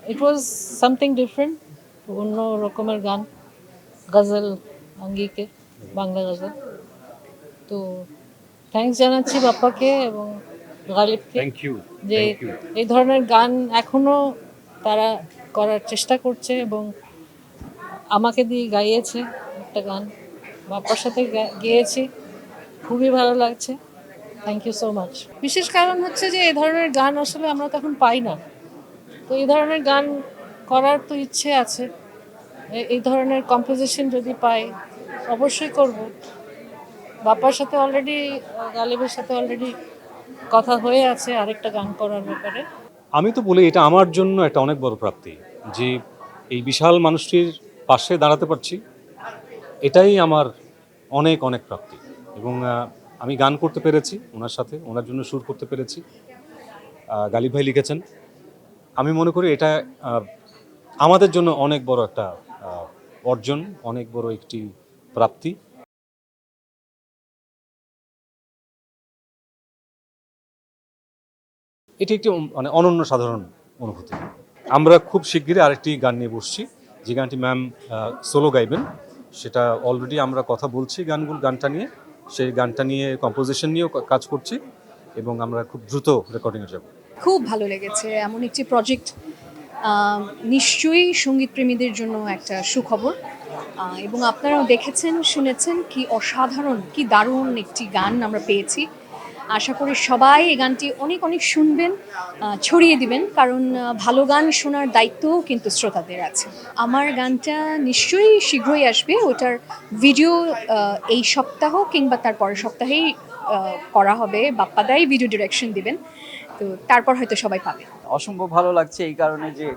It was something different, অন্য রকমের গান, গজল আঙ্গিকে, বাংলা গজল। তো থ্যাঙ্কস জানাচ্ছি বাপ্পাকে এবং গালিবকে থ্যাংক ইউ, যে থ্যাংক ইউ। এই ধরনের গান এখনও তারা করার চেষ্টা করছে এবং আমাকে দিয়ে গাইয়েছে একটা গান, বাপ্পার সাথে গেয়েছি, খুবই ভালো লাগছে। Thank you so much. বিশেষ কারণ হচ্ছে যে এই ধরনের গান আসলে আমরা তখন পাই না, তো এই ধরনের গান করার তো ইচ্ছে আছে। এই ধরনের কম্পোজিশন যদি পাই অবশ্যই করব। বাপ্পার সাথে অলরেডি, গালিবের সাথে অলরেডি কথা হয়ে আছে আরেকটা গান করার ব্যাপারে। আমি তো বলি এটা আমার জন্য একটা অনেক বড় প্রাপ্তি যে এই বিশাল মানুষটির পাশে দাঁড়াতে পারছি, এটাই আমার অনেক অনেক প্রাপ্তি। এবং আমি গান করতে পেরেছি ওনার সাথে, ওনার জন্য সুর করতে পেরেছি, গালিব ভাই লিখেছেন। আমি মনে করি এটা আমাদের জন্য অনেক বড় একটা অর্জন, অনেক বড় একটি প্রাপ্তি। এটি একটি মানে অনন্য সাধারণ অনুভূতি। আমরা খুব শিগগিরই আরেকটি গান নিয়ে বসছি, যে গানটি ম্যাম সোলো গাইবেন। সেটা অলরেডি আমরা কথা বলছি গানটা নিয়ে, সেই গানটা নিয়ে কম্পোজিশন নিয়েও কাজ করছি এবং আমরা খুব দ্রুত রেকর্ডিংয়ে যাব। খুব ভালো লেগেছে। এমন একটি প্রজেক্ট নিশ্চয়ই সঙ্গীতপ্রেমীদের জন্য একটা সুখবর। এবং আপনারাও দেখেছেন, শুনেছেন কি অসাধারণ, কি দারুণ একটি গান আমরা পেয়েছি। আশা করি সবাই এই গানটি অনেক অনেক শুনবেন, ছড়িয়ে দিবেন, কারণ ভালো গান শোনার দায়িত্বও কিন্তু শ্রোতাদের আছে। আমার গানটা নিশ্চয়ই শীঘ্রই আসবে। ওটার ভিডিও এই সপ্তাহ কিংবা তার পরের সপ্তাহেই করা হবে। বাপ্পাদাই ভিডিও ডিরেকশন দিবেন, তো তারপর হয়তো সবাই পাবে। অসম্ভব ভালো লাগছে এই কারণে যে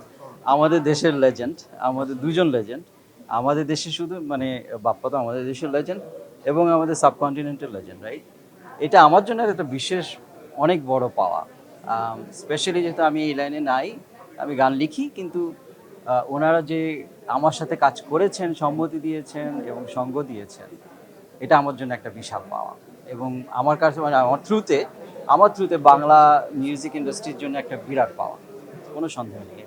আমাদের দেশের লেজেন্ড, আমাদের দুজন লেজেন্ড, আমাদের দেশে শুধু মানে বাপ্পা তো আমাদের দেশের লেজেন্ড এবং আমাদের সাবকন্টিনেন্টাল লেজেন্ড, রাইট? এটা আমার জন্য একটা বিশেষ অনেক বড় পাওয়া। স্পেশালি যেহেতু আমি এই লাইনে নাই, আমি গান লিখি, কিন্তু ওনারা যে আমার সাথে কাজ করেছেন, সম্মতি দিয়েছেন এবং সঙ্গ দিয়েছেন, এটা আমার জন্য একটা বিশাল পাওয়া। এবং আমার কাছে মানে আমার থ্রুতে বাংলা মিউজিক ইন্ডাস্ট্রির জন্য একটা বিরাট পাওয়া, কোনো সন্দেহ নেই।